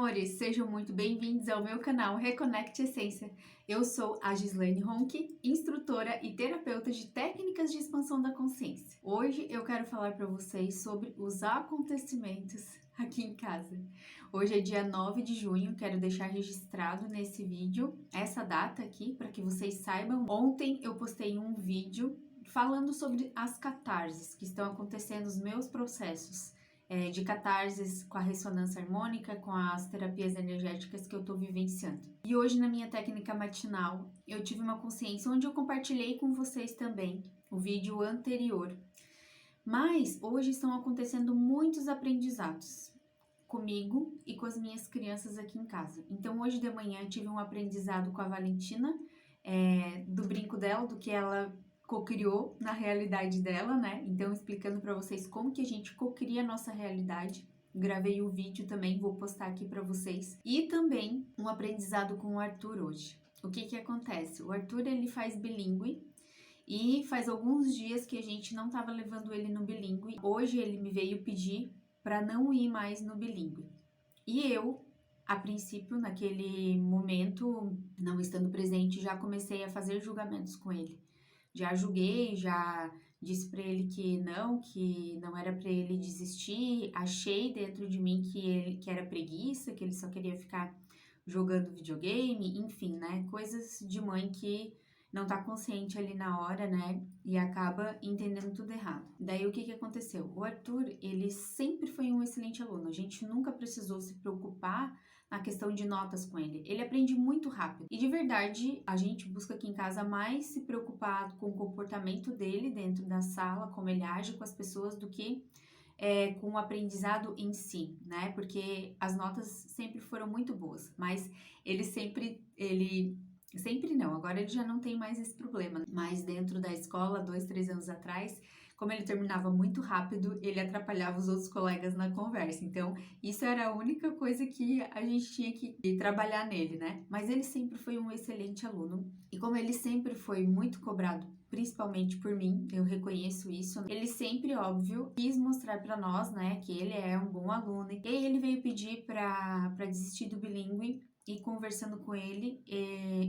amores, sejam muito bem-vindos ao meu canal Reconecte Essência. Eu sou a Gislaine Ronque, instrutora e terapeuta de técnicas de expansão da consciência. Hoje eu quero falar para vocês sobre os acontecimentos aqui em casa. Hoje é dia 9 de junho, quero deixar registrado nesse vídeo essa data aqui para que vocês saibam. Ontem eu postei um vídeo falando sobre as catarses que estão acontecendo nos meus processos de catarses com a ressonância harmônica, com as terapias energéticas que eu tô vivenciando. E hoje na minha técnica matinal, eu tive uma consciência onde eu compartilhei com vocês também o vídeo anterior. Mas hoje estão acontecendo muitos aprendizados comigo e com as minhas crianças aqui em casa. Então hoje de manhã eu tive um aprendizado com a Valentina, do brinco dela, do que ela cocriou na realidade dela, né? Então, explicando para vocês como que a gente cocria a nossa realidade. Gravei o vídeo também, vou postar aqui para vocês. E também um aprendizado com o Arthur hoje. O que que acontece? O Arthur, ele faz bilíngue e faz alguns dias que a gente não tava levando ele no bilíngue. Hoje ele me veio pedir para não ir mais no bilíngue. E eu, a princípio, naquele momento, não estando presente, já comecei a fazer julgamentos com ele. Já julguei, já disse para ele que não era para ele desistir. Achei dentro de mim que era preguiça, que ele só queria ficar jogando videogame, enfim, né? Coisas de mãe que não tá consciente ali na hora, né? E acaba entendendo tudo errado. Daí o que que aconteceu? O Arthur, ele sempre foi um excelente aluno. A gente nunca precisou se preocupar na questão de notas com ele. Ele aprende muito rápido. E de verdade, a gente busca aqui em casa mais se preocupar com o comportamento dele dentro da sala, como ele age com as pessoas, do que com o aprendizado em si, né? Porque as notas sempre foram muito boas, mas ele sempre não, agora ele já não tem mais esse problema. Mas dentro da escola, 2, 3 anos atrás, como ele terminava muito rápido, ele atrapalhava os outros colegas na conversa. Então, isso era a única coisa que a gente tinha que trabalhar nele, né? Mas ele sempre foi um excelente aluno. E como ele sempre foi muito cobrado, principalmente por mim, eu reconheço isso, ele sempre, óbvio, quis mostrar para nós, né, que ele é um bom aluno. E aí ele veio pedir para desistir do bilíngue. E conversando com ele,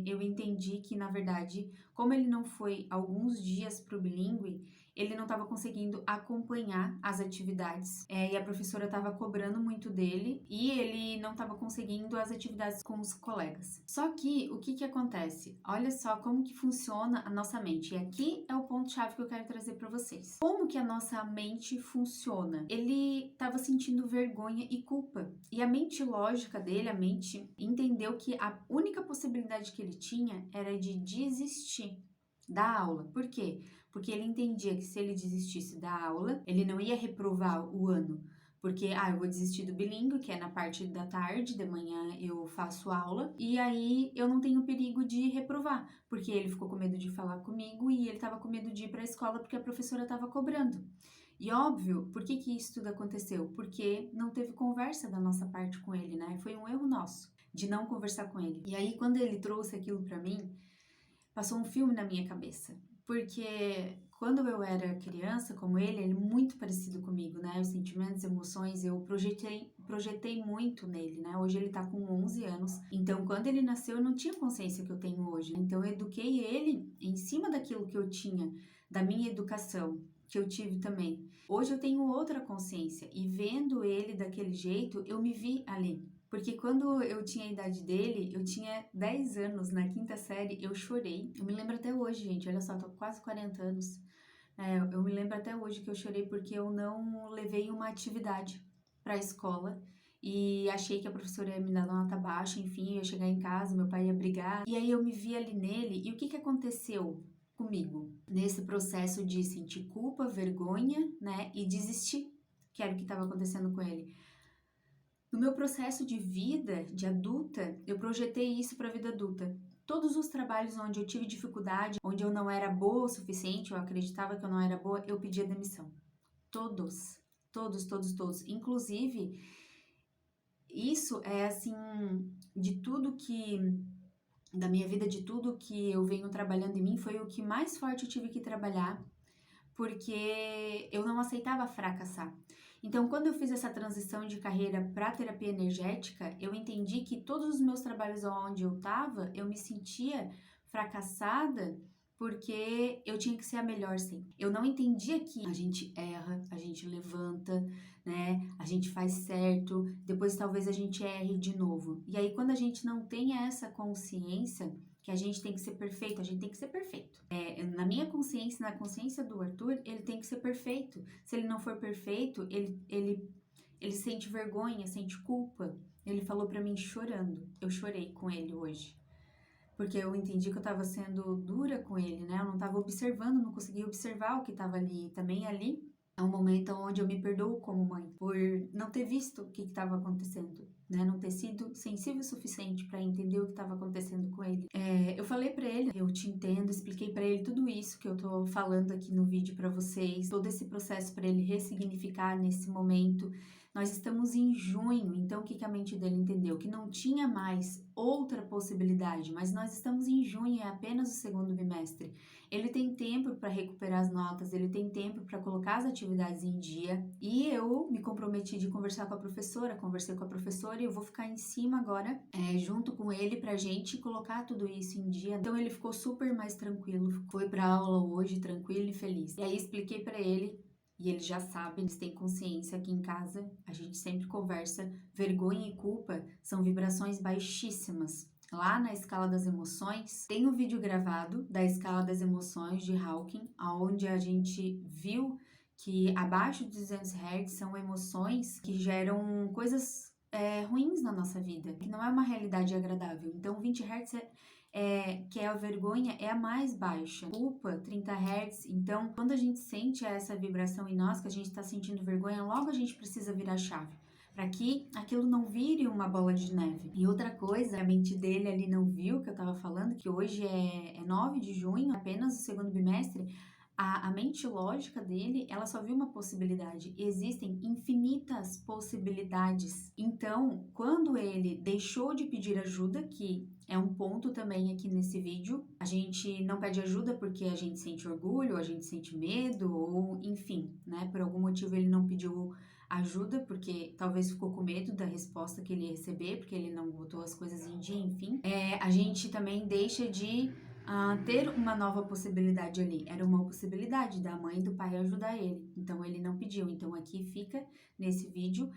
eu entendi que, na verdade, como ele não foi alguns dias para o bilíngue, ele não estava conseguindo acompanhar as atividades. E a professora estava cobrando muito dele e ele não estava conseguindo as atividades com os colegas. Só que, o que que acontece? Olha só como que funciona a nossa mente. E aqui é o ponto-chave que eu quero trazer para vocês. Como que a nossa mente funciona? Ele estava sentindo vergonha e culpa. E a mente lógica dele, a mente entendeu que a única possibilidade que ele tinha era de desistir da aula. Por quê? Porque ele entendia que se ele desistisse da aula, ele não ia reprovar o ano. Porque, eu vou desistir do bilíngue, que é na parte da tarde, de manhã eu faço aula, e aí eu não tenho perigo de reprovar, porque ele ficou com medo de falar comigo e ele estava com medo de ir para a escola porque a professora estava cobrando. E óbvio, por que que isso tudo aconteceu? Porque não teve conversa da nossa parte com ele, né? Foi um erro nosso de não conversar com ele. E aí, quando ele trouxe aquilo para mim, passou um filme na minha cabeça. Porque quando eu era criança, como ele é muito parecido comigo, né? Os sentimentos, emoções, eu projetei muito nele, né? Hoje ele tá com 11 anos. Então, quando ele nasceu, eu não tinha consciência que eu tenho hoje. Então, eu eduquei ele em cima daquilo que eu tinha, da minha educação, que eu tive também. Hoje eu tenho outra consciência e vendo ele daquele jeito, eu me vi ali. Porque quando eu tinha a idade dele, eu tinha 10 anos, na quinta série, eu chorei. Eu me lembro até hoje, gente, olha só, tô com quase 40 anos. Eu me lembro até hoje que eu chorei porque eu não levei uma atividade para a escola. E achei que a professora ia me dar nota baixa, enfim, eu ia chegar em casa, meu pai ia brigar. E aí eu me vi ali nele, e o que que aconteceu comigo? Nesse processo de sentir culpa, vergonha, né, e desistir, que era o que estava acontecendo com ele. No meu processo de vida, de adulta, eu projetei isso para a vida adulta. Todos os trabalhos onde eu tive dificuldade, onde eu não era boa o suficiente, eu acreditava que eu não era boa, eu pedia demissão. Todos, todos, todos, todos. Inclusive, isso é assim, de tudo que, da minha vida, de tudo que eu venho trabalhando em mim, foi o que mais forte eu tive que trabalhar, porque eu não aceitava fracassar. Então, quando eu fiz essa transição de carreira para terapia energética, eu entendi que todos os meus trabalhos onde eu estava, eu me sentia fracassada porque eu tinha que ser a melhor sempre. Eu não entendia que a gente erra, a gente levanta, né? A gente faz certo, depois talvez a gente erre de novo. E aí, quando a gente não tem essa consciência que a gente tem que ser perfeito, a gente tem que ser perfeito. Na minha consciência, na consciência do Arthur, ele tem que ser perfeito. Se ele não for perfeito, ele sente vergonha, sente culpa. Ele falou pra mim chorando. Eu chorei com ele hoje. Porque eu entendi que eu tava sendo dura com ele, né? Eu não tava observando, não conseguia observar o que tava ali. E também ali é um momento onde eu me perdoo como mãe, por não ter visto o que estava acontecendo, né? Não ter sido sensível o suficiente para entender o que estava acontecendo com ele. Eu falei para ele, eu te entendo, expliquei para ele tudo isso que eu tô falando aqui no vídeo para vocês, todo esse processo para ele ressignificar nesse momento. Nós estamos em junho, então o que a mente dele entendeu? Que não tinha mais outra possibilidade, mas nós estamos em junho, é apenas o segundo bimestre. Ele tem tempo para recuperar as notas, ele tem tempo para colocar as atividades em dia. E eu me comprometi de conversar com a professora, conversei com a professora e eu vou ficar em cima agora, junto com ele, pra gente colocar tudo isso em dia. Então ele ficou super mais tranquilo, foi pra aula hoje tranquilo e feliz. E aí expliquei para ele. E eles já sabem, eles têm consciência aqui em casa, a gente sempre conversa. Vergonha e culpa são vibrações baixíssimas. Lá na escala das emoções, tem um vídeo gravado da escala das emoções de Hawking, onde a gente viu que abaixo de 200 Hz são emoções que geram coisas ruins na nossa vida, que não é uma realidade agradável. Então 20 Hz que é a vergonha, é a mais baixa. Culpa, 30 Hz. Então, quando a gente sente essa vibração em nós, que a gente está sentindo vergonha, logo a gente precisa virar a chave, para que aquilo não vire uma bola de neve. E outra coisa, a mente dele ali não viu, que eu tava falando, que hoje é 9 de junho, apenas o segundo bimestre. A mente lógica dele, ela só viu uma possibilidade. Existem infinitas possibilidades. Então, quando ele deixou de pedir ajuda, que é um ponto também aqui nesse vídeo, a gente não pede ajuda porque a gente sente orgulho, a gente sente medo, ou enfim, né? Por algum motivo ele não pediu ajuda, porque talvez ficou com medo da resposta que ele ia receber, porque ele não botou as coisas em dia, enfim. A gente também deixa de ter uma nova possibilidade ali. Era uma possibilidade da mãe e do pai ajudar ele. Então ele não pediu. Então aqui fica nesse vídeo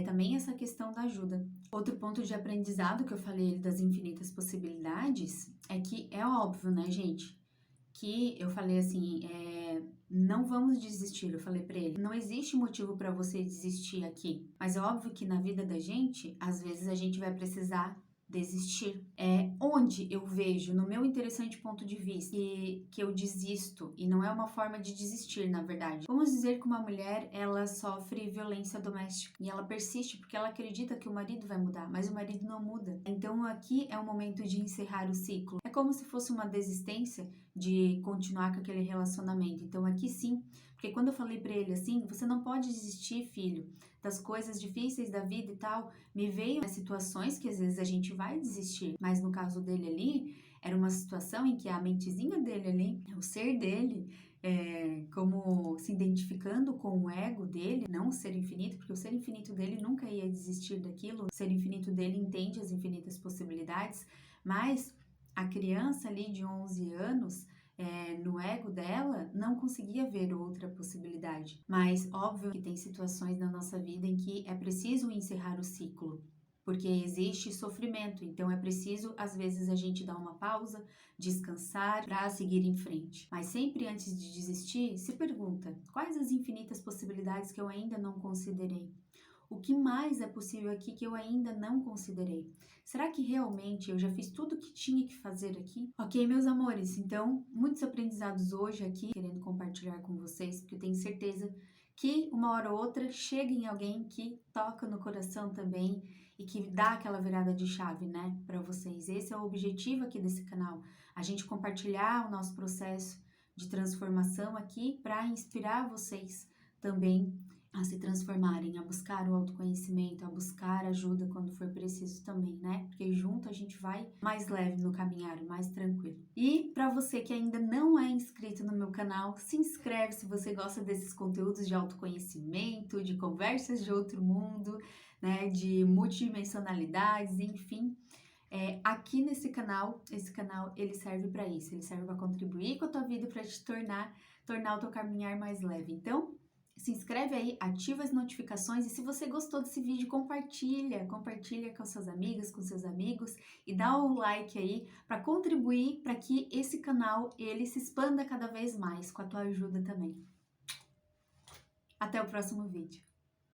também essa questão da ajuda. Outro ponto de aprendizado que eu falei das infinitas possibilidades é que é óbvio, né, gente? Que eu falei assim, não vamos desistir. Eu falei pra ele, não existe motivo pra você desistir aqui. Mas é óbvio que na vida da gente, às vezes a gente vai precisar desistir. Onde eu vejo, no meu interessante ponto de vista, que eu desisto, e não é uma forma de desistir, na verdade. Vamos dizer que uma mulher, ela sofre violência doméstica, e ela persiste porque ela acredita que o marido vai mudar, mas o marido não muda. Então aqui é o momento de encerrar o ciclo. É como se fosse uma desistência de continuar com aquele relacionamento. Então aqui sim, porque quando eu falei pra ele assim, você não pode desistir, filho, das coisas difíceis da vida e tal, me veio situações que às vezes a gente vai desistir, mas no caso dele ali, era uma situação em que a mentezinha dele ali, o ser dele, como se identificando com o ego dele, não o ser infinito, porque o ser infinito dele nunca ia desistir daquilo, o ser infinito dele entende as infinitas possibilidades, mas a criança ali de 11 anos, no ego dela, não conseguia ver outra possibilidade. Mas óbvio que tem situações na nossa vida em que é preciso encerrar o ciclo, porque existe sofrimento, então é preciso às vezes a gente dar uma pausa, descansar para seguir em frente. Mas sempre antes de desistir, se pergunta: quais as infinitas possibilidades que eu ainda não considerei? O que mais é possível aqui que eu ainda não considerei? Será que realmente eu já fiz tudo o que tinha que fazer aqui? Ok, meus amores, então, muitos aprendizados hoje aqui, querendo compartilhar com vocês, porque eu tenho certeza que uma hora ou outra chega em alguém que toca no coração também e que dá aquela virada de chave, né, para vocês. Esse é o objetivo aqui desse canal, a gente compartilhar o nosso processo de transformação aqui para inspirar vocês também a se transformarem, a buscar o autoconhecimento, a buscar ajuda quando for preciso também, né? Porque junto a gente vai mais leve no caminhar, mais tranquilo. E para você que ainda não é inscrito no meu canal, se inscreve se você gosta desses conteúdos de autoconhecimento, de conversas de outro mundo, né? De multidimensionalidades, enfim. Aqui nesse canal, esse canal ele serve para isso, ele serve para contribuir com a tua vida, para te tornar o teu caminhar mais leve. Então, se inscreve aí, ativa as notificações e se você gostou desse vídeo, compartilha com suas amigas, com seus amigos e dá um like aí para contribuir para que esse canal ele se expanda cada vez mais com a tua ajuda também. Até o próximo vídeo.